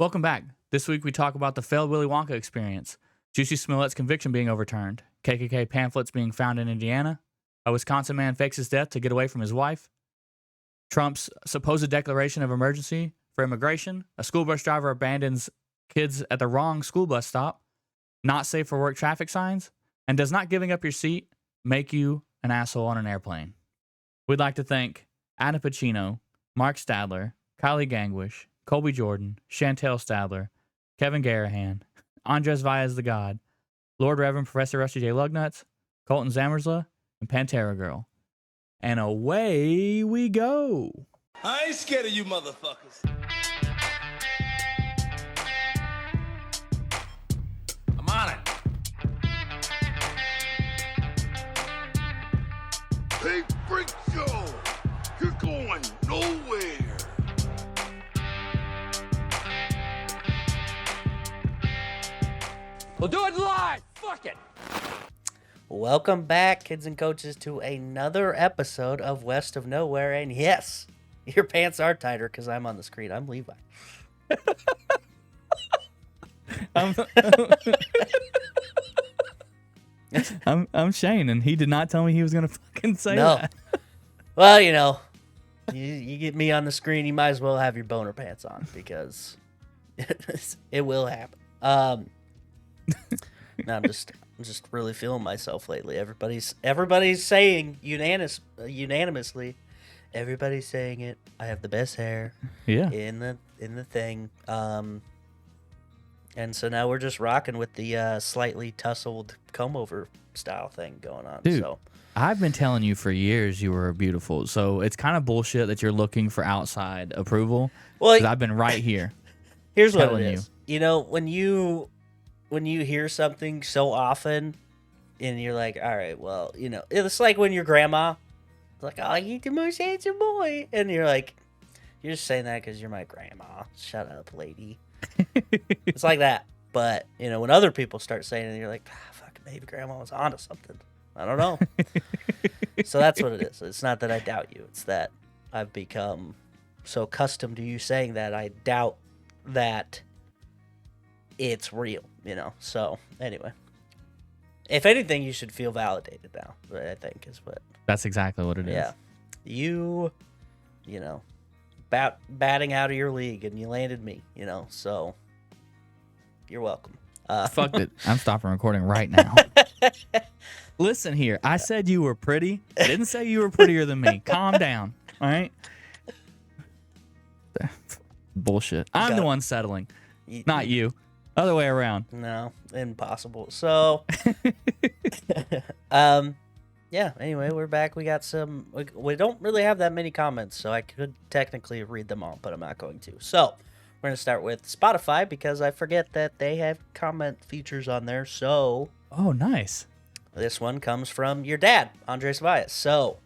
Welcome back. This week we talk about the failed Willy Wonka experience, Jussie Smollett's conviction being overturned, KKK pamphlets being found in Indiana, a Wisconsin man fakes his death to get away from his wife, Trump's supposed declaration of emergency for immigration, a school bus driver abandons kids at the wrong school bus stop, not safe for work traffic signs, and does not giving up your seat make you an asshole on an airplane. We'd like to thank Adam Pacino, Mark Stadler, Kylie Gangwish, Colby Jordan, Chantel Stadler, Kevin Garahan, Andres Vaez the God, Lord Reverend Professor Rusty J. Lugnuts, Colton Zamersla, and Pantera Girl. And away we go. I ain't scared of you motherfuckers. I'm on it. Hey, Freak Show! You're going nowhere! We'll do it live! Fuck it! Welcome back, kids and coaches, to another episode of West of Nowhere. And yes, your pants are tighter because I'm on the screen. I'm Levi. I'm Shane, and he did not tell me he was going to fucking say that. Well, you know, you get me on the screen, you might as well have your boner pants on because it will happen. No, I'm just really feeling myself lately. Everybody's saying unanimously. Everybody's saying it. I have the best hair. Yeah. In the thing. And so now we're just rocking with the slightly tussled comb over style thing going on. Dude, so I've been telling you for years you were beautiful. So it's kind of bullshit that you're looking for outside approval. Well, 'cause I've been right here. Here's what telling it is. You know, when you hear something so often and you're like, all right, well, you know, it's like when your grandma is like, oh, you're the most handsome boy. And you're like, you're just saying that because you're my grandma. Shut up, lady. It's like that. But, you know, when other people start saying it, you're like, fuck, maybe grandma was onto something. I don't know. So that's what it is. It's not that I doubt you. It's that I've become so accustomed to you saying that I doubt that it's real, you know. So anyway, if anything, you should feel validated now. I think is what. That's exactly what it is. Yeah, you know, batting out of your league, and you landed me, you know. So you're welcome. Fuck it. I'm stopping recording right now. Listen here. I said you were pretty. I didn't say you were prettier than me. Calm down. All right. Bullshit. I'm the one settling, not you. Other way around. No, impossible. So, yeah, anyway, we're back. We got we don't really have that many comments, so I could technically read them all, but I'm not going to. So, we're going to start with Spotify because I forget that they have comment features on there. So, oh, nice. This one comes from your dad, Andres Vaez. So,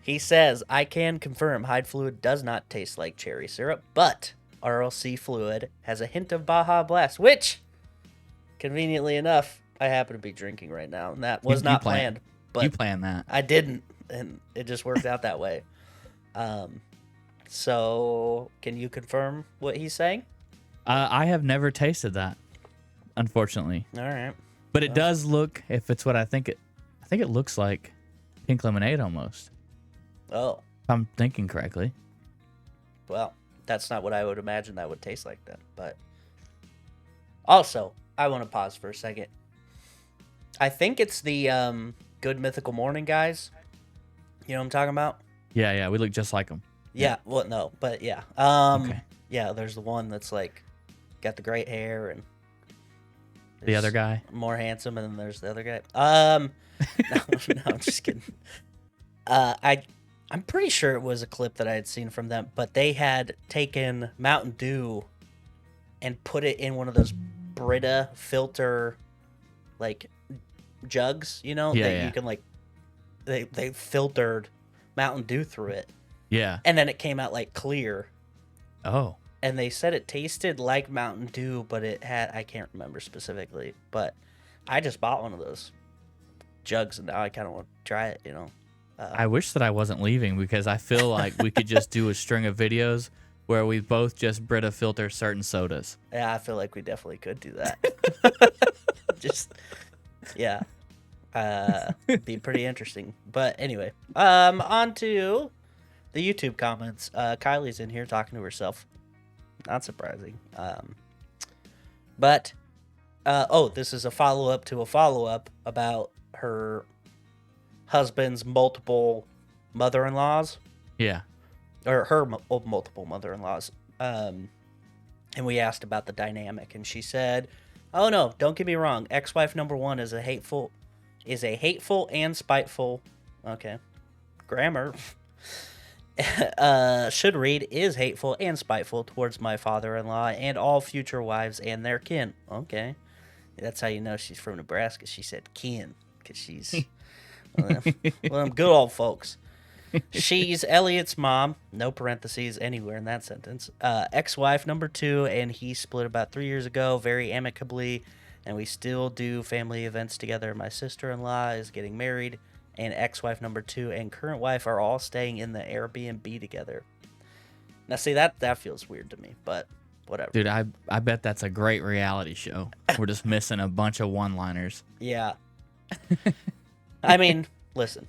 he says, I can confirm Hide fluid does not taste like cherry syrup, but RLC fluid has a hint of Baja Blast, which, conveniently enough, I happen to be drinking right now, and that was not planned. But you planned that. I didn't, and it just worked out that way. So, can you confirm what he's saying? I have never tasted that, unfortunately. All right. But it does look, if it's what I think it looks like pink lemonade almost. Oh. If I'm thinking correctly. Well, that's not what I would imagine that would taste like then. But also, I want to pause for a second. I think it's the Good Mythical Morning guys. You know what I'm talking about? Yeah, we look just like them. Yeah, well, no, but yeah. Okay. Yeah, there's the one that's like got the great hair and the other guy more handsome, and then there's the other guy. No, I'm just kidding. I'm pretty sure it was a clip that I had seen from them, but they had taken Mountain Dew and put it in one of those Brita filter like jugs, you know, Yeah. You can like they filtered Mountain Dew through it. Yeah. And then it came out like clear. Oh. And they said it tasted like Mountain Dew, but it had, I can't remember specifically, but I just bought one of those jugs and now I kind of want to try it, you know. I wish that I wasn't leaving because I feel like we could just do a string of videos where we both just Brita filter certain sodas. Yeah, I feel like we definitely could do that. Just, yeah. Be pretty interesting. But anyway, on to the YouTube comments. Kylie's in here talking to herself. Not surprising. But this is a follow-up to a follow-up about her husband's multiple mother-in-laws. Yeah. Or her multiple mother-in-laws. And we asked about the dynamic, and she said, "Oh no, don't get me wrong. Ex-wife number one is a hateful and spiteful." Okay, grammar. Should read is hateful and spiteful towards my father-in-law and all future wives and their kin. Okay, that's how you know she's from Nebraska. She said kin because she's one of them good old folks. She's Elliot's mom, no parentheses anywhere in that sentence. Ex-wife number two, and he split about 3 years ago, very amicably, and we still do family events together. My sister-in-law is getting married, and ex-wife number two and current wife are all staying in the Airbnb together. Now, see, that feels weird to me, but whatever. Dude, I bet that's a great reality show. We're just missing a bunch of one-liners. Yeah. I mean, listen.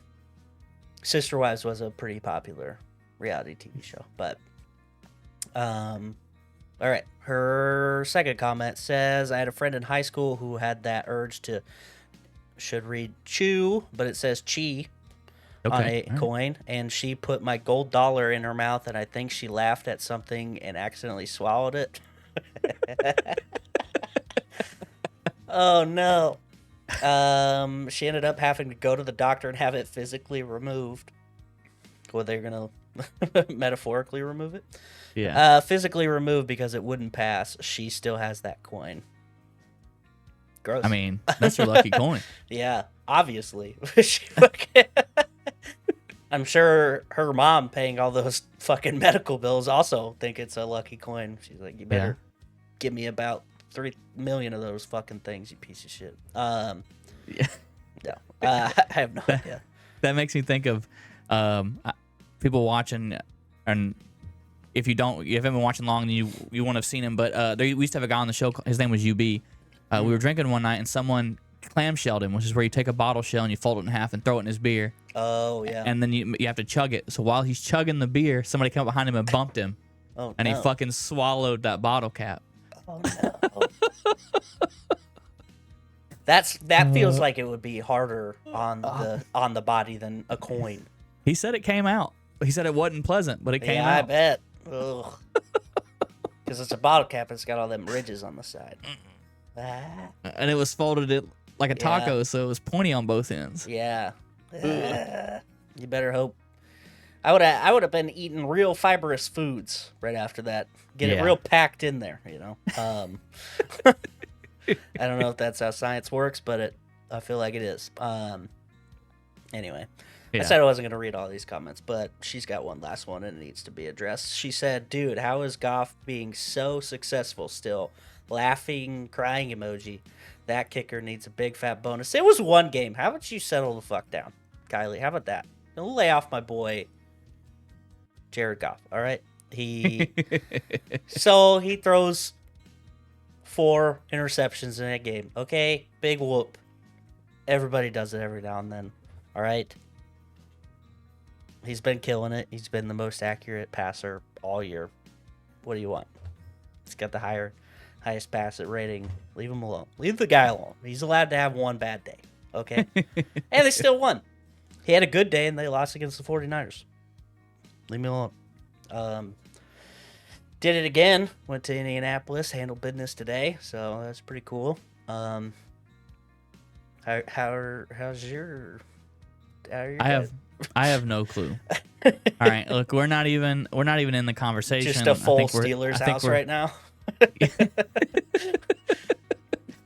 Sister Wives was a pretty popular reality TV show, but all right. Her second comment says, "I had a friend in high school who had that urge to," should read chew, but it says chi on a coin, and she put my gold dollar in her mouth, and I think she laughed at something and accidentally swallowed it." Oh no. She ended up having to go to the doctor and have it physically removed. Well, they're gonna metaphorically remove it. Yeah. Physically removed because it wouldn't pass. She still has that coin. Gross. I mean, that's your lucky coin. Yeah, obviously. I'm sure her mom paying all those fucking medical bills also think it's a lucky coin. She's like, "You better give me about 3 million of those fucking things, you piece of shit." Yeah. No. I have no idea. That makes me think of people watching, and if you haven't been watching long, then you won't have seen him. But we used to have a guy on the show. His name was UB. We were drinking one night, and someone clamshelled him, which is where you take a bottle shell and you fold it in half and throw it in his beer. Oh yeah. And then you have to chug it. So while he's chugging the beer, somebody came up behind him and bumped him. Oh, and no. he fucking swallowed that bottle cap. Oh no. That feels like it would be harder on the body than a coin. He said it came out. He said it wasn't pleasant, but it came out. I bet. Ugh. Because it's a bottle cap, it's got all them ridges on the side. And it was folded like a taco, so it was pointy on both ends. Yeah. You better hope. I would have been eating real fibrous foods right after that. Get it real packed in there, you know. I don't know if that's how science works, but I feel like it is. Anyway, I said I wasn't going to read all these comments, but she's got one last one and it needs to be addressed. She said, "Dude, how is Goff being so successful still? Laughing, crying emoji. That kicker needs a big fat bonus." It was one game. How about you settle the fuck down, Kylie? How about that? Don't lay off my boy, Jared Goff, all right? So he throws 4 interceptions in that game. Okay, big whoop. Everybody does it every now and then, all right? He's been killing it. He's been the most accurate passer all year. What do you want? He's got the highest passer rating. Leave him alone. Leave the guy alone. He's allowed to have one bad day, okay? And they still won. He had a good day, and they lost against the 49ers. Leave me alone. Did it again. Went to Indianapolis, handled business today, so that's pretty cool. How's your? I have no clue. All right, look, we're not even in the conversation. Just a full Steelers house right now.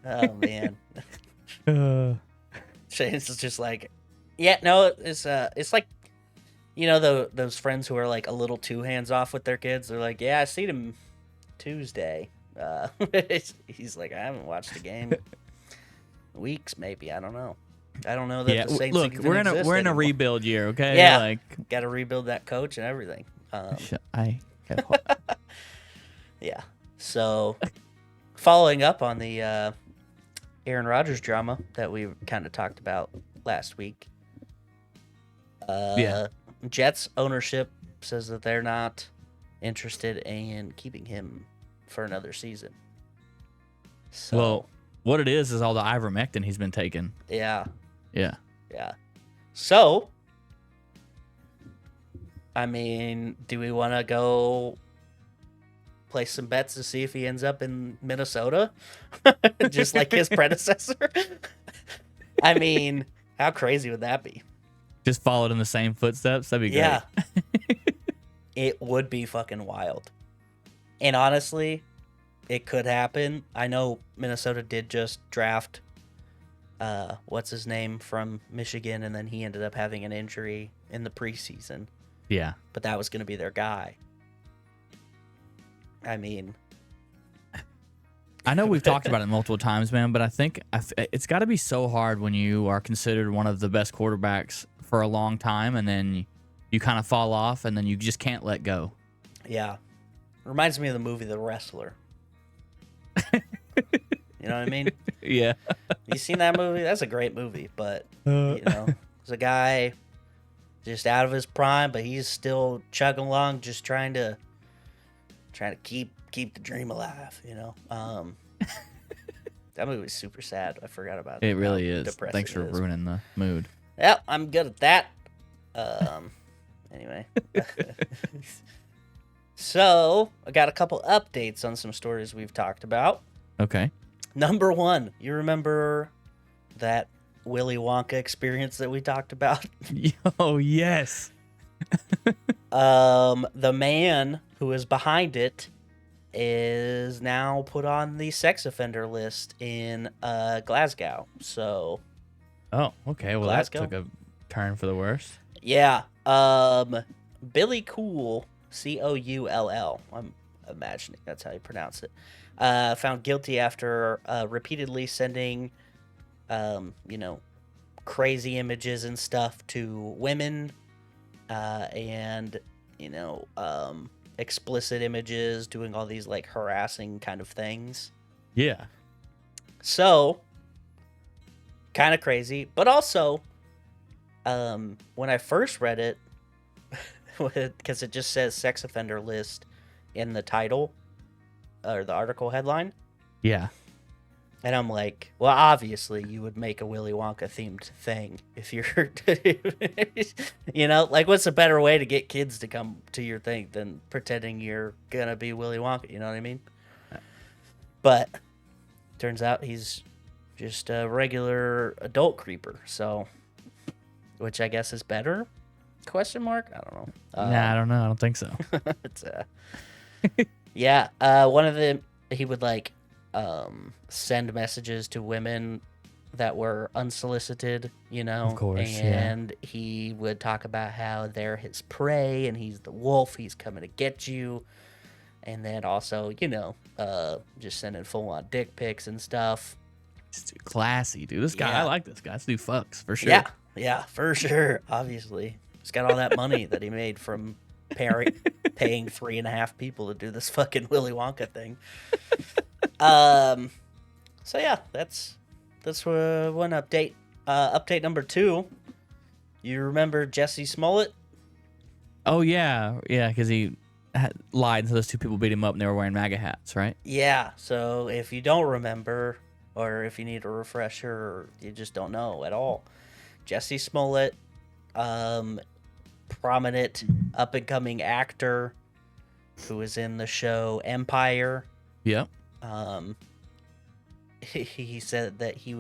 Oh man. Shane's just like, yeah, no, it's like, you know, those friends who are like a little too hands off with their kids. They're like, yeah, I seen him Tuesday. He's like, I haven't watched the game. Weeks, maybe. I don't know. I don't know that the Saints look, even we're exist in a anymore. rebuild year, okay? Yeah, like got to rebuild that coach and everything. Yeah. So, following up on the Aaron Rodgers drama that we kind of talked about last week, Jets ownership says that they're not interested in keeping him for another season. So, Well, what it is all the ivermectin he's been taking. yeah. Yeah. Yeah. So, I mean, do we want to go place some bets to see if he ends up in Minnesota? Just like his predecessor? I mean, how crazy would that be? Just followed in the same footsteps. That'd be great. Yeah. It would be fucking wild. And honestly, it could happen. I know Minnesota did just draft what's his name from Michigan, and then he ended up having an injury in the preseason. Yeah. But that was going to be their guy. I mean, I know we've talked about it multiple times, man, but I think it's got to be so hard when you are considered one of the best quarterbacks for a long time, and then you kind of fall off, and then you just can't let go. yeah. Reminds me of the movie The Wrestler. You know what I mean? Yeah. You seen that movie? That's a great movie, but you know, there's a guy just out of his prime, but he's still chugging along, just trying to keep the dream alive. You know, that movie was super sad. I forgot about It really how is. depressing Thanks for it is. ruining the mood. Yep, I'm good at that. Anyway. So, I got a couple updates on some stories we've talked about. Okay. Number one, you remember that Willy Wonka experience that we talked about? Oh, yes. The man who is behind it is now put on the sex offender list in Glasgow. So, Oh, okay. Well, Glasgow? that took a turn for the worse. yeah. Billy Cool, Coull, I'm imagining that's how you pronounce it, found guilty after repeatedly sending, crazy images and stuff to women, and, explicit images, doing all these, like, harassing kind of things. Yeah. So, kind of crazy, but also, when I first read it, because it just says sex offender list in the title or the article headline, Yeah. and I'm like, well, obviously you would make a Willy Wonka themed thing if you're, like, what's a better way to get kids to come to your thing than pretending you're gonna be Willy Wonka? You know what I mean? But turns out he's just a regular adult creeper, so, which I guess is better? Question mark? I don't know. Nah, I don't know. I don't think so. It's yeah. One of them, he would like send messages to women that were unsolicited, Of course, and he would talk about how they're his prey and he's the wolf, he's coming to get you, and then also, just sending full on dick pics and stuff. It's classy, dude. This guy, Yeah. I like this guy. This dude fucks for sure. Yeah, for sure. Obviously, he's got all that money that he made from paying 3.5 people to do this fucking Willy Wonka thing. So yeah, that's one update. Update number 2. You remember Jussie Smollett? Oh, yeah. Yeah, because he lied, so those two people beat him up and they were wearing MAGA hats, right? Yeah. So if you don't remember, or if you need a refresher, or you just don't know at all, Jussie Smollett, prominent up-and-coming actor who was in the show Empire. Yep. He said that he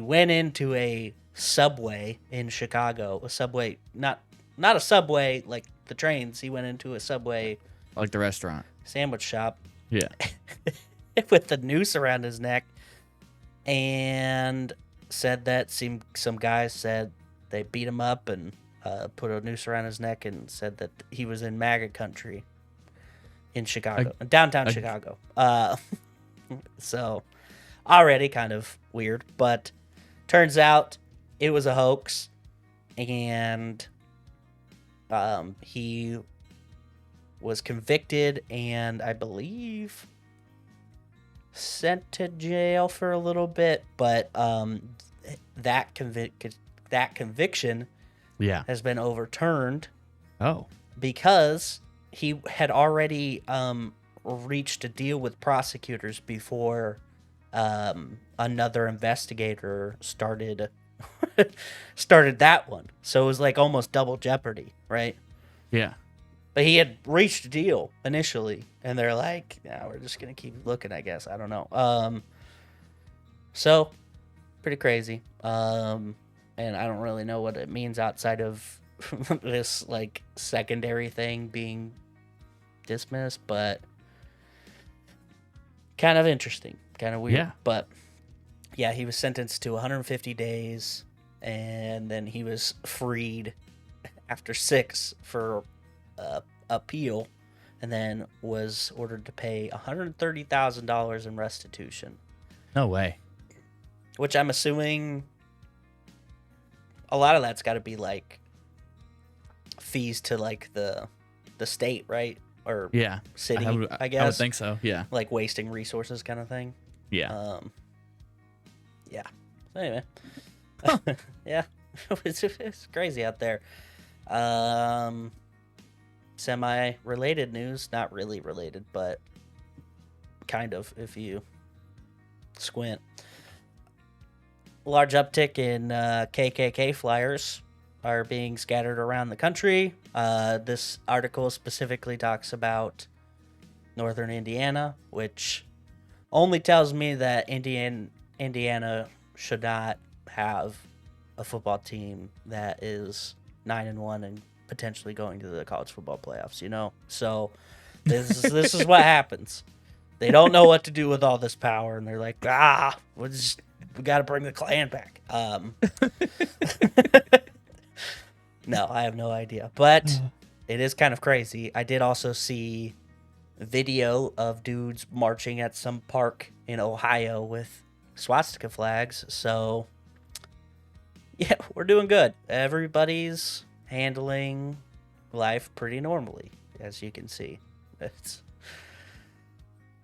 went into a Subway in Chicago, a Subway, not a Subway like the trains. He went into a Subway, Like the restaurant. sandwich shop, Yeah. with the noose around his neck, and said that some guys said they beat him up and put a noose around his neck, and said that he was in MAGA country in Chicago, downtown Chicago. So already kind of weird, but turns out it was a hoax, and he was convicted and I believe sent to jail for a little bit, but that conviction Yeah. has been overturned Oh. because he had already reached a deal with prosecutors before another investigator started that one. So it was like almost double jeopardy, right? Yeah. But he had reached a deal initially, and they're like, "Yeah, we're just gonna keep looking, I guess." I don't know. So pretty crazy. And I don't really know what it means outside of this like secondary thing being dismissed, but kind of interesting, kind of weird. Yeah. But yeah, he was sentenced to 150 days, and then he was freed after 6 for appeal, and then was ordered to pay $130,000 in restitution. No way. Which I'm assuming a lot of that's got to be like fees to like the state, right? Or Yeah. city, I guess. I would think so. Yeah. Like wasting resources kind of thing. Yeah. Yeah. So anyway. Yeah. It's crazy out there. Semi-related news. Not really related, but kind of if you squint. Large uptick in KKK flyers are being scattered around the country. This article specifically talks about northern Indiana, which only tells me that Indiana should not have a football team that is 9-1 and potentially going to the college football playoffs, you know? So this is what happens. They don't know what to do with all this power, and they're like, we got to bring the Klan back. No, I have no idea. But it is kind of crazy. I did also see video of dudes marching at some park in Ohio with swastika flags. So, yeah, we're doing good. Everybody's handling life pretty normally, as you can see. It's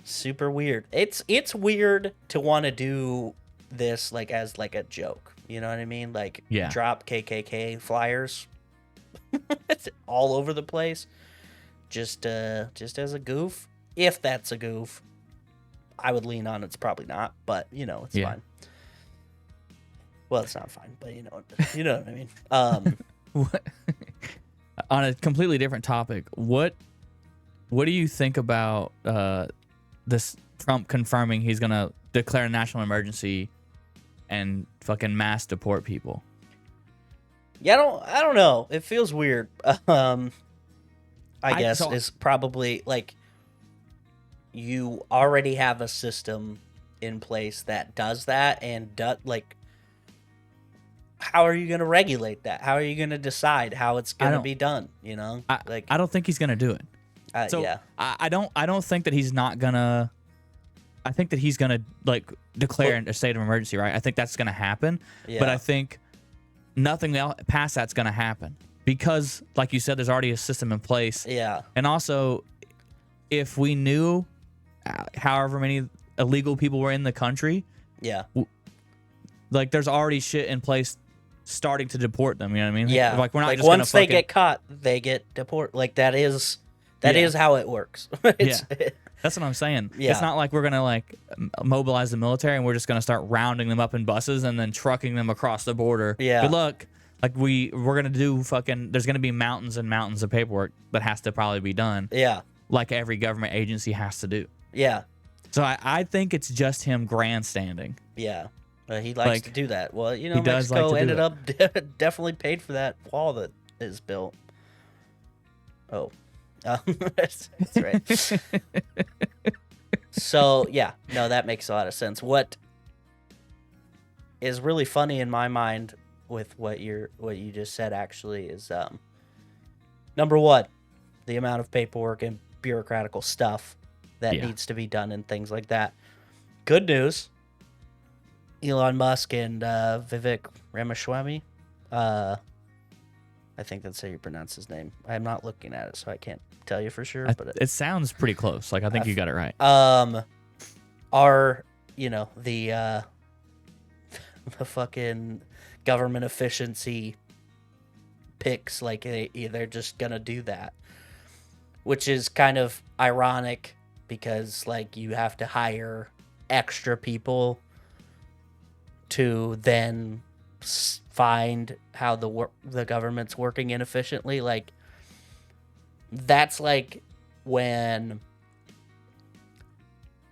super weird. It's weird to want to do this like as like a joke. You know what I mean? Like drop KKK flyers it's all over the place. Just as a goof. If that's a goof, I would lean on it's probably not, but you know, it's fine. Well, it's not fine, but you know what I mean. On a completely different topic, what do you think about this Trump confirming he's gonna declare a national emergency and fucking mass deport people? Yeah, I don't know. It feels weird. I guess it's probably like you already have a system in place that does that, and like, how are you going to regulate that? How are you going to decide how it's going to be done? You know, I don't think he's going to do it. Yeah, I don't think that he's not gonna. I think that he's gonna like declare a state of emergency, right? I think that's gonna happen. Yeah. But I think nothing else past that's gonna happen because, like you said, there's already a system in place. Yeah. And also, if we knew however many illegal people were in the country, like there's already shit in place starting to deport them. You know what I mean? Yeah. Like we're not like just once gonna they get caught, they get deported. Like that is how it works. That's what I'm saying. Yeah. It's not like we're gonna like mobilize the military and we're just gonna start rounding them up in buses and then trucking them across the border. Yeah. Good luck. Like we're gonna do there's gonna be mountains and mountains of paperwork that has to probably be done. Yeah. Like every government agency has to do. Yeah. So I think it's just him grandstanding. Yeah. He likes to do that. Well, you know, like Mexico to ended up definitely paid for that wall that is built. Oh. That's right. So, yeah. No, that makes a lot of sense. What is really funny in my mind with what you just said actually is number one, the amount of paperwork and bureaucratical stuff that needs to be done and things like that. Good news. Elon Musk and Vivek Ramaswamy I think that's how you pronounce his name. I'm not looking at it, so I can't tell you for sure. But it sounds pretty close. Like I think you got it right. Are the the fucking government efficiency picks, like they're just gonna do that, which is kind of ironic because like you have to hire extra people to then find how the government's working inefficiently. Like that's like when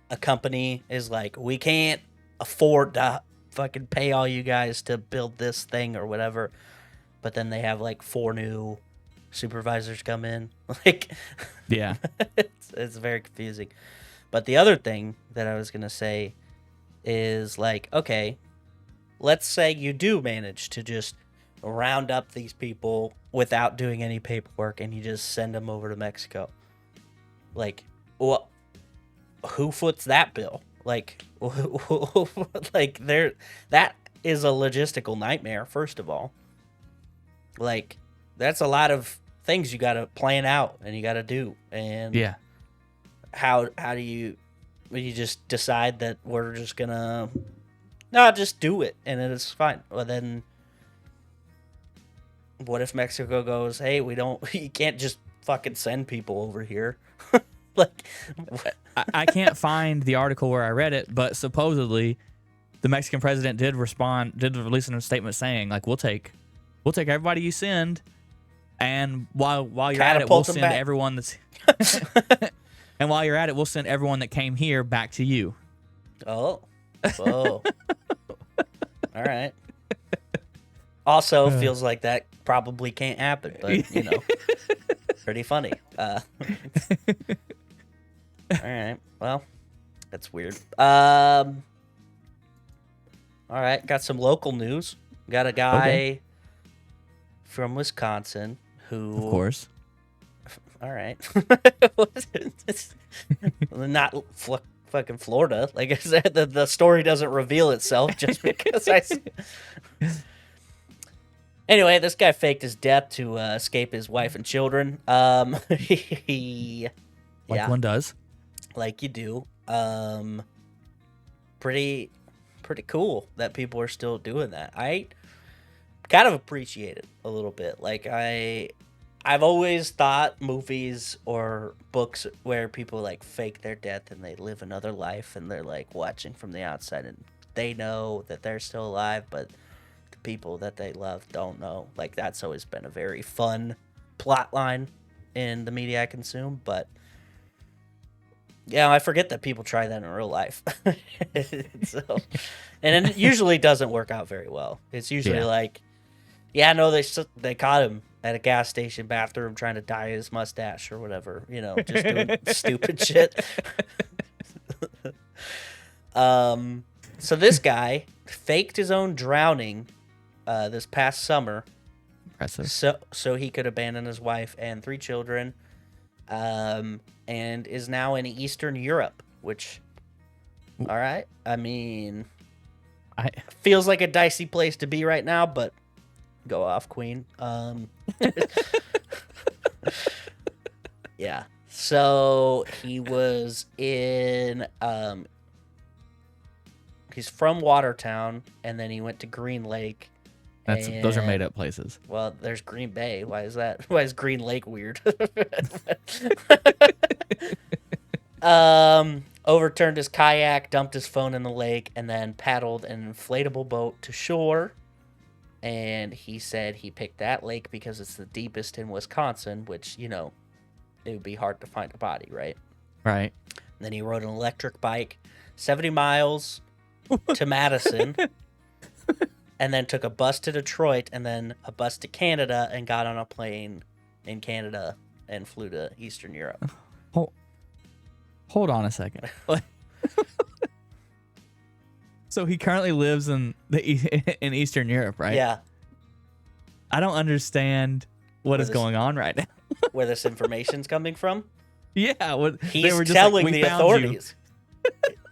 a company is like, we can't afford to fucking pay all you guys to build this thing or whatever, but then they have like 4 new supervisors come in. Like, yeah, it's very confusing. But the other thing that I was gonna say is like, okay, let's say you do manage to just round up these people without doing any paperwork and you just send them over to Mexico. Like, what? Who foots that bill? Like, like that is a logistical nightmare. First of all, like that's a lot of things you got to plan out and you got to do. And yeah, how do you just decide that we're just gonna just do it and it's fine? Well, then what if Mexico goes, hey, you can't just fucking send people over here? Like, I can't find the article where I read it, but supposedly the Mexican president did release a statement saying like, we'll take everybody you send, and while you're at it, we'll send everyone that's and while you're at it, we'll send everyone that came here back to you. Oh, whoa. All right. Also, feels like that probably can't happen, but pretty funny. All right. Well, that's weird. All right. Got some local news. Got a guy from Wisconsin who... Of course. All right. Not fucking Florida. Like I said, the story doesn't reveal itself just because I... Anyway, this guy faked his death to escape his wife and children. One does. Like you do. Pretty cool that people are still doing that. I kind of appreciate it a little bit. Like I've always thought movies or books where people like fake their death and they live another life and they're like watching from the outside and they know that they're still alive, but the people that they love don't know. Like that's always been a very fun plot line in the media I consume, but yeah, I forget that people try that in real life. And it usually doesn't work out very well. It's usually like, no, they caught him at a gas station bathroom trying to dye his mustache or whatever, just doing stupid shit. So this guy faked his own drowning this past summer. Impressive. So he could abandon his wife and 3 children. And is now in Eastern Europe, which, all right, I mean, feels like a dicey place to be right now, but go off, Queen. Yeah, so he was in, he's from Watertown, and then he went to Green Lake. Those are made up places. Well, there's Green Bay. Why is that? Why is Green Lake weird? Overturned his kayak, dumped his phone in the lake, and then paddled an inflatable boat to shore. And he said he picked that lake because it's the deepest in Wisconsin, which, it would be hard to find a body, right? Right. And then he rode an electric bike 70 miles to Madison. And then took a bus to Detroit and then a bus to Canada and got on a plane in Canada and flew to Eastern Europe. Hold on a second. So he currently lives in Eastern Europe, right? Yeah. I don't understand what is going on right now. Where this information's coming from? Yeah. He's telling the authorities.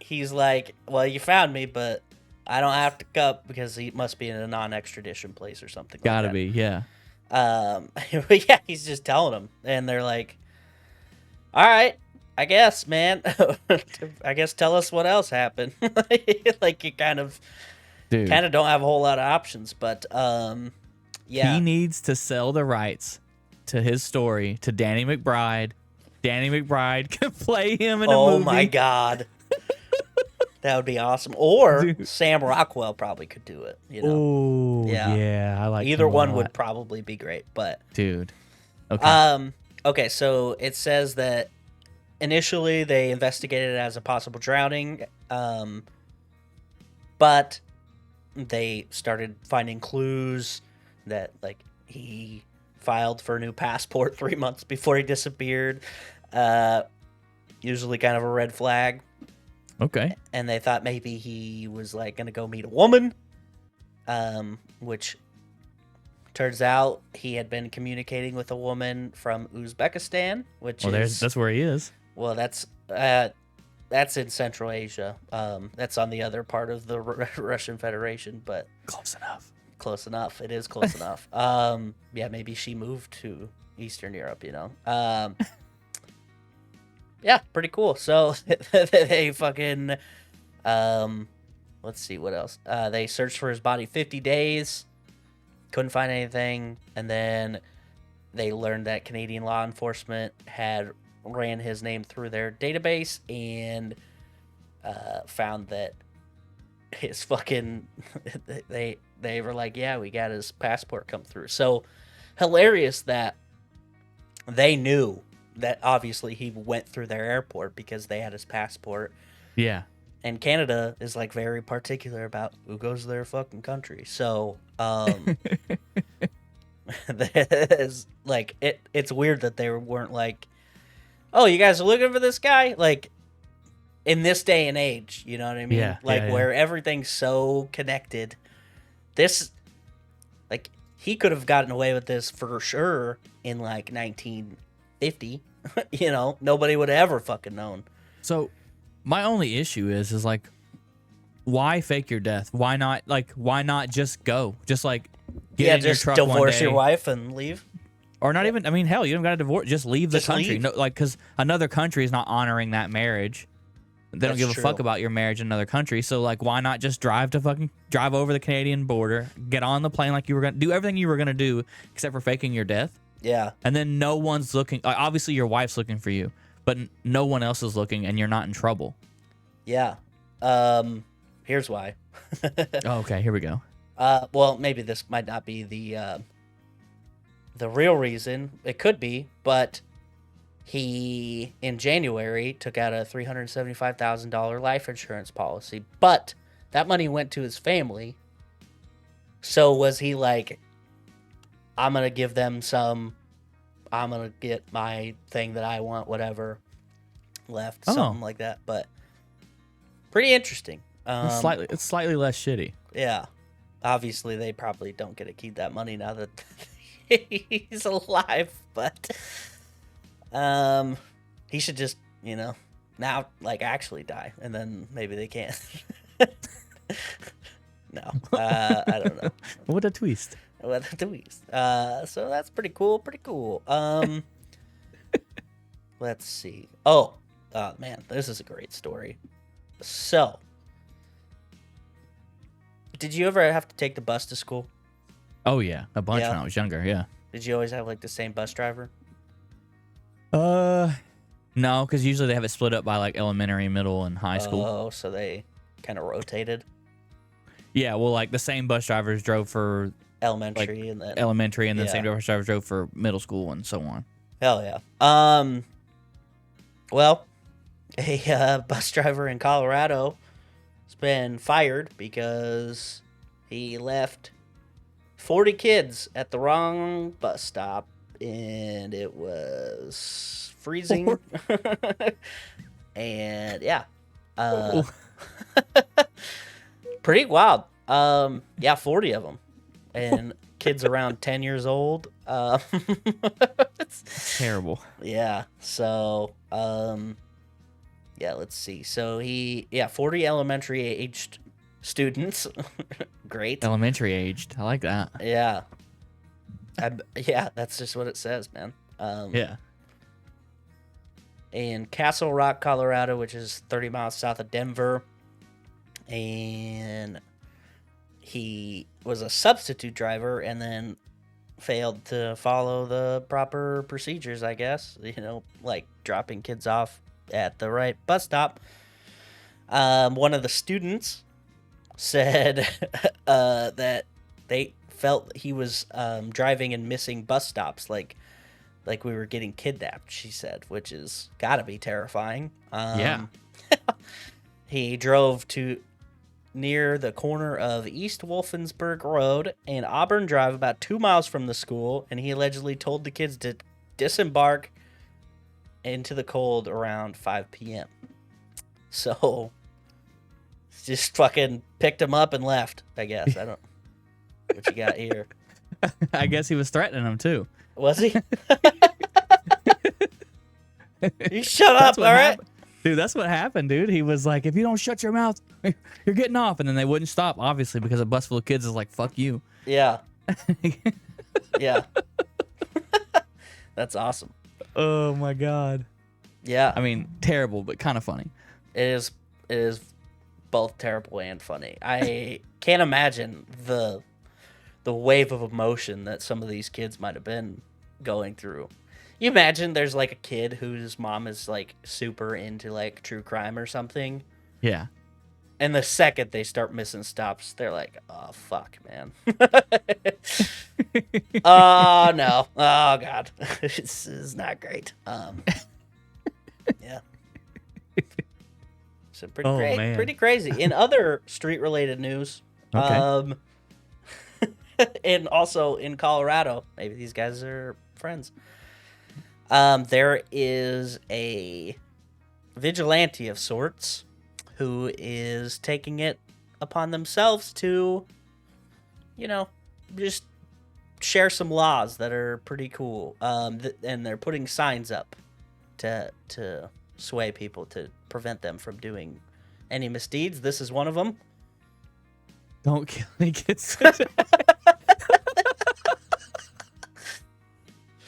He's like, well, you found me, but I don't have to come because he must be in a non-extradition place or something. Gotta be, yeah. But yeah, he's just telling them, and they're like, "All right, I guess, man. I guess tell us what else happened." Like you kind of Dude, don't have a whole lot of options, but yeah, he needs to sell the rights to his story to Danny McBride. Danny McBride can play him in a movie. oh my god, that would be awesome. Or Dude. Sam Rockwell probably could do it. You know, Oh, Yeah. yeah. I like either him a one lot. would probably be great. But Dude. Okay. okay, so it says that initially they investigated it as a possible drowning, but they started finding clues that like he filed for a new passport 3 months before he disappeared. Usually kind of a red flag. Okay. And they thought maybe he was like gonna go meet a woman, which turns out he had been communicating with a woman from Uzbekistan, which Well, is that's where he is. well, that's in Central Asia. That's on the other part of the Russian Federation, but Close enough. close enough. It is close enough. Yeah, maybe she moved to Eastern Europe. You know. Yeah, pretty cool. So they fucking let's see what else. They searched for his body 50 days, couldn't find anything, and then they learned that Canadian law enforcement had ran his name through their database and found that his fucking they were like, yeah, we got his passport come through. So hilarious that they knew that obviously he went through their airport because they had his passport. Yeah. And Canada is like very particular about who goes to their fucking country. So there's like it's weird that they weren't like, oh, you guys are looking for this guy? Like in this day and age, you know what I mean? Yeah, like yeah, yeah. where everything's so connected. This like he could have gotten away with this for sure in like 1950. You know, nobody would have ever fucking known. So my only issue is like, why fake your death? Why not just go? Just like get in your just truck one divorce day. your wife and leave. Or not even, I mean, hell, you don't got to divorce. Just leave the Just country. leave. No, like, because another country is not honoring that marriage. They don't That's give a fuck true. about your marriage in another country. So, like, why not just drive over the Canadian border, get on the plane like you were going to do everything you were going to do except for faking your death? Yeah. And then no one's looking. Like, obviously, your wife's looking for you, but no one else is looking and you're not in trouble. Yeah. Here's why. Oh, okay, here we go. Well, maybe this might not be the real reason. It could be, but he in January took out a $375,000 life insurance policy, but that money went to his family. So was he like, I'm gonna give them some, I'm gonna get my thing that I want, whatever left, something like that. But pretty interesting. It's slightly less shitty. Yeah. Obviously, they probably don't get to keep that money now that he's alive, but he should just, you know, now, like, actually die, and then maybe they can. No, I don't know. What a twist. What a twist. So that's pretty cool, let's see. Oh, man, this is a great story. So, did you ever have to take the bus to school? Oh, yeah. A bunch Yeah. when I was younger, yeah. Did you always have like the same bus driver? No, because usually they have it split up by like elementary, middle, and high school. Oh, so they kind of rotated. Yeah, well, like the same bus drivers drove for Elementary and then elementary, and then Yeah. same bus drivers drove for middle school, and so on. hell yeah. Well, a bus driver in Colorado has been fired because he left 40 kids at the wrong bus stop, and it was freezing. And yeah, pretty wild. Yeah, 40 of them, and kids around 10 years old. Terrible. Yeah. So, yeah, let's see. So 40 elementary aged students. Great. Elementary aged. I like that. Yeah. Yeah, that's just what it says, man. Yeah. In Castle Rock, Colorado, which is 30 miles south of Denver. And he was a substitute driver and then failed to follow the proper procedures, I guess. Like dropping kids off at the right bus stop. One of the students said that they felt he was driving and missing bus stops, like we were getting kidnapped, she said, which is gotta be terrifying. Yeah. He drove to near the corner of East Wolfensburg Road and Auburn Drive, about 2 miles from the school, and he allegedly told the kids to disembark into the cold around 5 p.m. So, just fucking picked him up and left, I guess. I don't what you got here. I guess he was threatening him too. Was he? You shut up, all right? Dude, that's what happened, dude. He was like, if you don't shut your mouth, you're getting off. And then they wouldn't stop, obviously, because a bus full of kids is like, fuck you. Yeah. Yeah. That's awesome. Oh, my God. Yeah. I mean, terrible, but kind of funny. It is both terrible and funny. I can't imagine the wave of emotion that some of these kids might have been going through. You imagine there's like a kid whose mom is like super into like true crime or something. Yeah. And the second they start missing stops, they're like, oh, fuck, man. Oh, no. Oh, God. This is not great. Yeah. So pretty crazy. In other street-related news, Okay. and also in Colorado, maybe these guys are friends. There is a vigilante of sorts who is taking it upon themselves to, just share some laws that are pretty cool. And they're putting signs up to sway people to prevent them from doing any misdeeds. This is one of them. Don't kill any kids.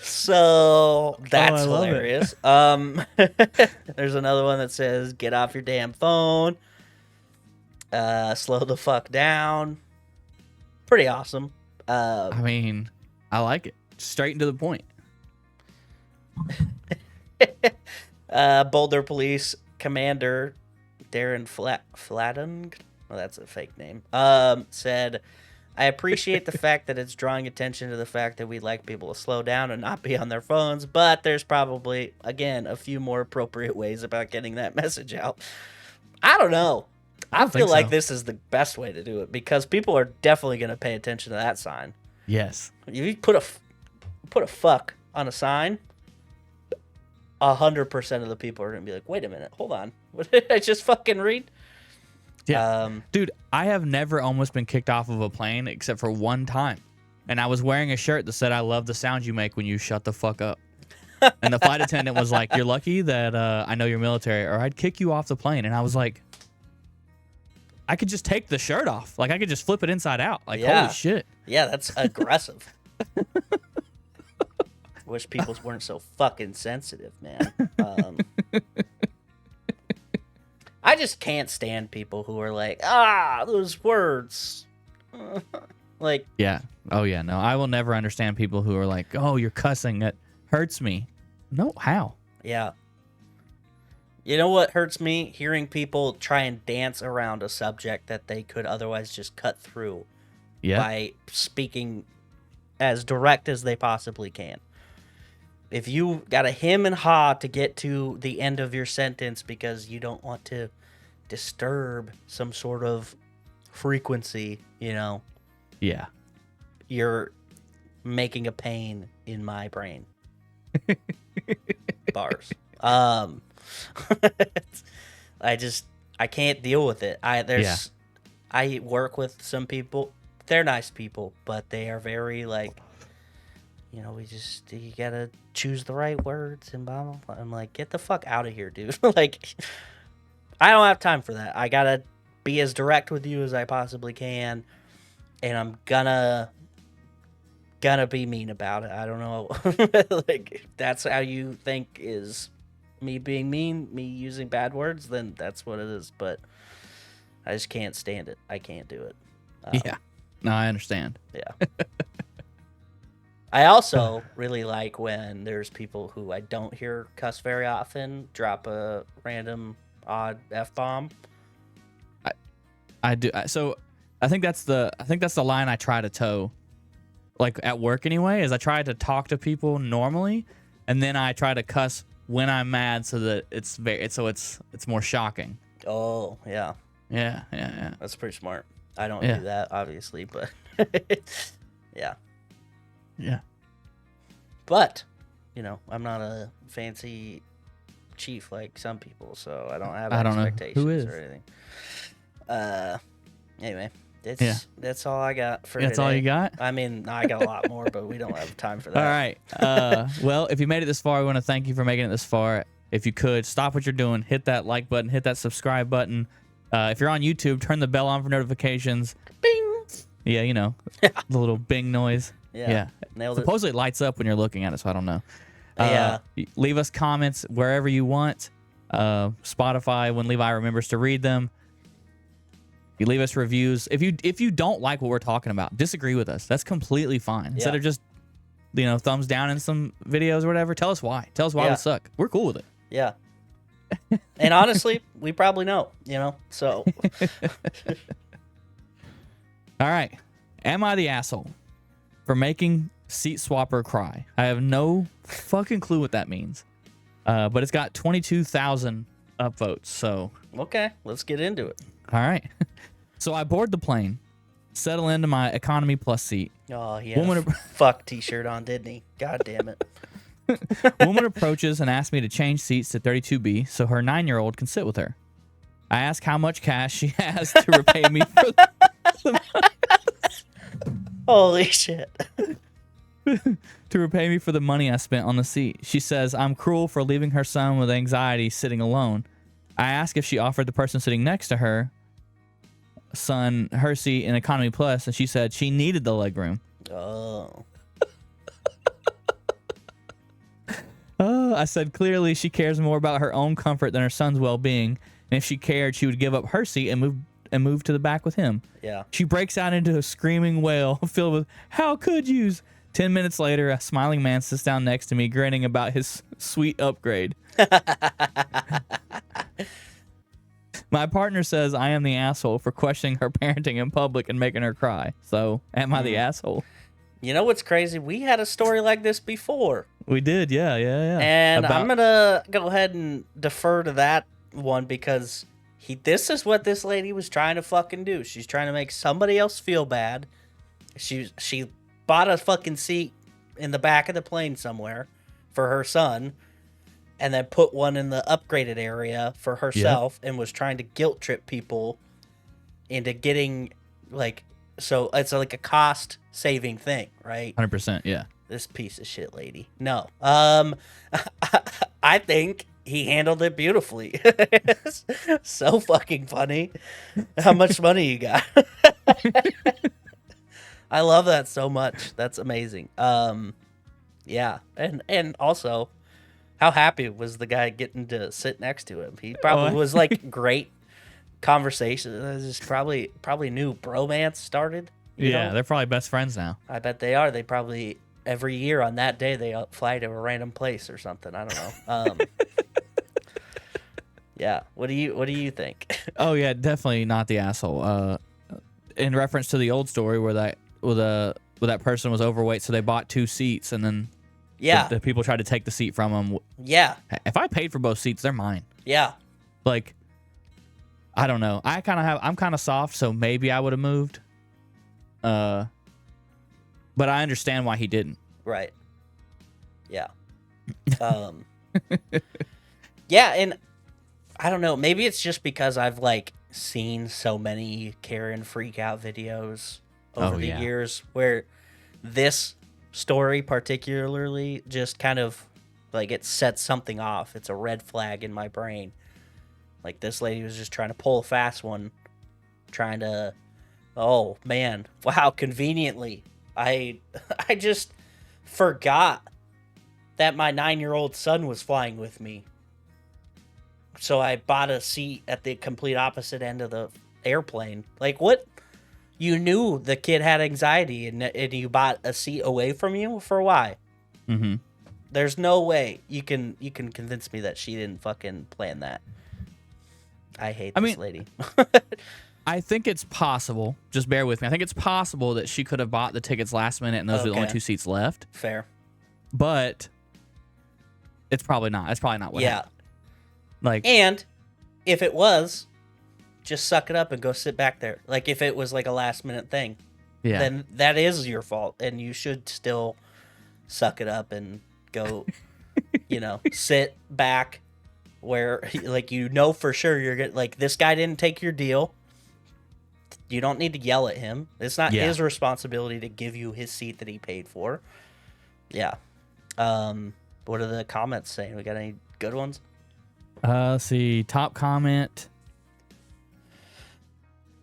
So that's I love it. hilarious. There's another one that says, "Get off your damn phone." Slow the fuck down. Pretty awesome. I mean, I like it. Straight and to the point. Boulder Police Commander Darren Flatton, well, that's a fake name, said, "I appreciate the fact that it's drawing attention to the fact that we'd like people to slow down and not be on their phones, but there's probably, again, a few more appropriate ways about getting that message out." I don't know. I feel like this is the best way to do it because people are definitely going to pay attention to that sign. Yes. You put a fuck on a sign, 100% of the people are going to be like, wait a minute, hold on. What did I just fucking read? Yeah. Dude, I have never almost been kicked off of a plane except for one time. And I was wearing a shirt that said, "I love the sound you make when you shut the fuck up." And the flight attendant was like, "You're lucky that I know you're military or I'd kick you off the plane." And I was like, I could just take the shirt off. Like, I could just flip it inside out. Like, holy shit. Yeah, that's aggressive. Wish people weren't so fucking sensitive, man. I just can't stand people who are like, those words. Like, Yeah. Oh, yeah. No, I will never understand people who are like, "Oh, you're cussing. It hurts me." No, how? yeah. You know what hurts me? Hearing people try and dance around a subject that they could otherwise just cut through Yeah. by speaking as direct as they possibly can. If you got to hem and haw to get to the end of your sentence because you don't want to disturb some sort of frequency, Yeah. you're making a pain in my brain. Bars. I can't deal with it. I work with some people. They're nice people, but they are very like, you gotta choose the right words and blah, blah, blah. I'm like, get the fuck out of here, dude. Like, I don't have time for that. I gotta be as direct with you as I possibly can, and I'm gonna gonna be mean about it. I don't know. Like, if that's how you think is me being mean, me using bad words, then that's what it is. But I just can't stand it. I can't do it. Yeah. No, I understand. Yeah. I also really like when there's people who I don't hear cuss very often drop a random odd F-bomb. I do. So I think that's the line I try to toe, like at work anyway. Is I try to talk to people normally, and then I try to cuss when I'm mad, so that it's more shocking. Oh yeah, Yeah. that's pretty smart. I don't Yeah. do that obviously, but yeah. Yeah. But I'm not a fancy chief like some people, so I don't have I don't know. expectations Who is? or anything. Anyway, Yeah. that's all I got for That's today. all you got? I mean, I got a lot more, but we don't have time for that. All right. Well, if you made it this far, we want to thank you for making it this far. If you could, stop what you're doing, hit that like button, hit that subscribe button. If you're on YouTube, turn the bell on for notifications. Bing. Yeah, the little bing noise. Yeah. Nailed it. Supposedly it lights up when you're looking at it, so I don't know. Yeah. Leave us comments wherever you want. Spotify, when Levi remembers to read them. You leave us reviews. If you don't like what we're talking about, disagree with us. That's completely fine. Instead of just thumbs down in some videos or whatever, tell us why. Tell us why we suck. We're cool with it. Yeah. And honestly, we probably know, so. All right. Am I the asshole for making Seat Swapper cry? I have no fucking clue what that means. But it's got 22,000 upvotes, so. Okay, let's get into it. All right. So I board the plane, settle into my economy plus seat. Oh, yeah. Fuck t-shirt on, didn't he? God damn it. Woman approaches and asks me to change seats to 32B so her 9-year-old can sit with her. I ask how much cash she has to repay me for Holy shit. to repay me for the money I spent on the seat. She says I'm cruel for leaving her son with anxiety sitting alone. I ask if she offered the person sitting next to her son her seat in economy plus, and she said she needed the legroom. Oh. I said clearly she cares more about her own comfort than her son's well-being, and if she cared, she would give up her seat and move to the back with him. Yeah. She breaks out into a screaming wail filled with "How could yous?" 10 minutes later, a smiling man sits down next to me, grinning about his sweet upgrade. My partner says I am the asshole for questioning her parenting in public and making her cry. So, am I the asshole? You know what's crazy? We had a story like this before. We did, yeah. And I'm going to go ahead and defer to that one because this is what this lady was trying to fucking do. She's trying to make somebody else feel bad. She bought a fucking seat in the back of the plane somewhere for her son and then put one in the upgraded area for herself and was trying to guilt trip people into getting so it's like a cost saving thing, right? 100%, yeah. This piece of shit lady. No. I think he handled it beautifully. So fucking funny. How much money you got? I love that so much. That's amazing. Yeah. And also, how happy was the guy getting to sit next to him? He probably was great conversation. It was just probably new bromance started. You know? They're probably best friends now. I bet they are. They probably every year on that day they fly to a random place or something. I don't know. Yeah. What do you think? Oh yeah, definitely not the asshole. In reference to the old story where that person was overweight, so they bought 2 seats, and then the people tried to take the seat from them. Yeah. If I paid for both seats, they're mine. Yeah. I don't know. I'm kind of soft, so maybe I would have moved. But I understand why he didn't. Right. Yeah. Yeah, and I don't know. Maybe it's just because I've seen so many Karen freak out videos over the years where this story particularly just kind of it sets something off. It's a red flag in my brain. This lady was just trying to pull a fast one, trying to, oh man, wow, conveniently I just forgot that my 9-year-old son was flying with me. So I bought a seat at the complete opposite end of the airplane. Like, what? You knew the kid had anxiety and you bought a seat away from you? For why? Mm-hmm. There's no way you can convince me that she didn't fucking plan that. I hate this lady. I think it's possible. Just bear with me. I think it's possible that she could have bought the tickets last minute and those are the only 2 seats left. Fair. But it's probably not. It's probably not what happened. Like, and if it was, just suck it up and go sit back there. Like, if it was like a last minute thing, then that is your fault, and you should still suck it up and go, sit back where, like, for sure you're gonna, like, this guy didn't take your deal. You don't need to yell at him. It's not his responsibility to give you his seat that he paid for. Yeah. What are the comments saying? We got any good ones? Let's see. Top comment.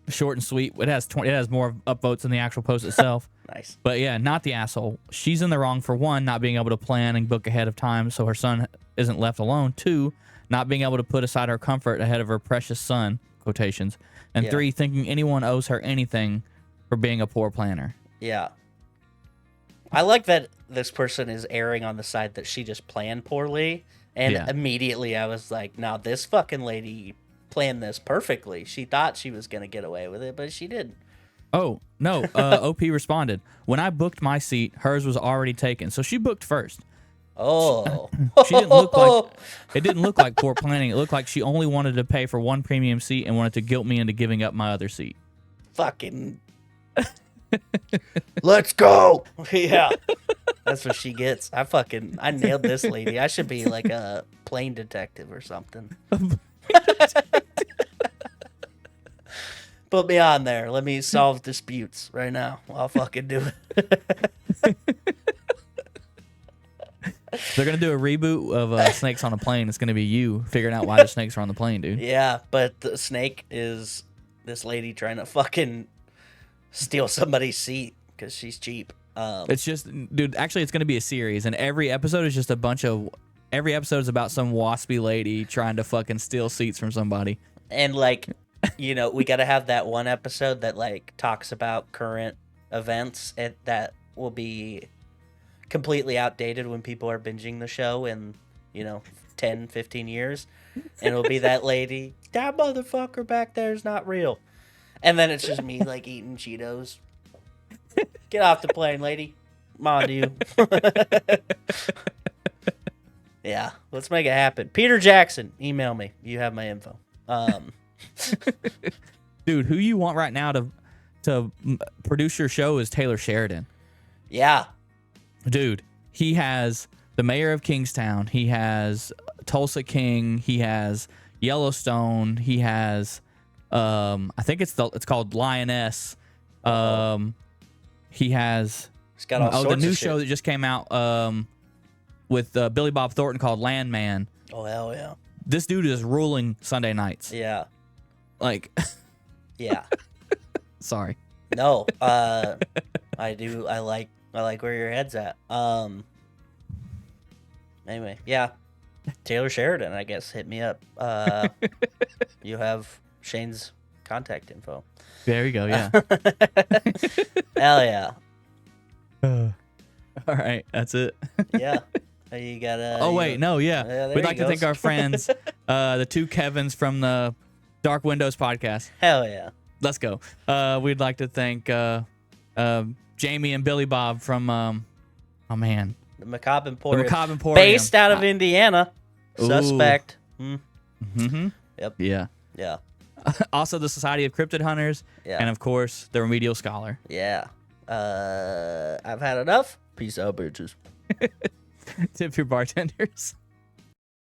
Short and sweet. It has more upvotes than the actual post itself. Nice. But yeah, not the asshole. She's in the wrong for 1, not being able to plan and book ahead of time so her son isn't left alone. 2, not being able to put aside her comfort ahead of her precious son, quotations. And 3, thinking anyone owes her anything for being a poor planner. Yeah. I like that this person is erring on the side that she just planned poorly. And immediately I was like, now this fucking lady planned this perfectly. She thought she was going to get away with it, but she didn't. Oh, no. OP responded. When I booked my seat, hers was already taken. So she booked first. Oh. She didn't look like, it didn't look like poor planning. It looked like she only wanted to pay for 1 premium seat and wanted to guilt me into giving up my other seat. Fucking. Let's go. Yeah. That's what she gets. I nailed this lady. I should be like a plane detective or something. Put me on there. Let me solve disputes right now. I'll fucking do it. They're going to do a reboot of Snakes on a Plane. It's going to be you figuring out why the snakes are on the plane, dude. Yeah, but the snake is this lady trying to fucking steal somebody's seat because she's cheap. It's just, dude, actually it's going to be a series, and every episode is just every episode is about some waspy lady trying to fucking steal seats from somebody. And, like, we got to have that one episode that, like, talks about current events and that will be completely outdated when people are binging the show in, 10, 15 years. And it'll be that lady, that motherfucker back there is not real. And then it's just me, like, eating Cheetos. Get off the plane, lady. Come on, you. Yeah, let's make it happen. Peter Jackson, email me. You have my info. Dude, who you want right now to produce your show is Taylor Sheridan. Yeah. Dude, he has the mayor of Kingstown. He has Tulsa King. He has Yellowstone. He has, I think it's called Lioness. He has He's got all sorts the new of show shit. that just came out with Billy Bob Thornton called Landman. Oh, hell yeah. This dude is ruling Sunday nights. Yeah. Like, yeah. Sorry. No, I do. I like where your head's at. Anyway, yeah. Taylor Sheridan, I guess, hit me up. You have Shane's contact info. There you go. Yeah. Hell yeah. All right, that's it. Yeah. You gotta. Oh wait, no, yeah. there We'd he like to thank goes. our friends, the 2 Kevins from the Dark Windows podcast. Hell yeah. Let's go. We'd like to thank Jamie and Billy Bob from The Macabre the Emporium. Macabre Emporium. Based out of Indiana. Ooh. Suspect. Mm-hmm. Yep. Yeah. Yeah. Also, the Society of Cryptid Hunters, Yeah. and of course, the Remedial Scholar. Yeah. I've had enough. Peace out, bitches. Tip your bartenders.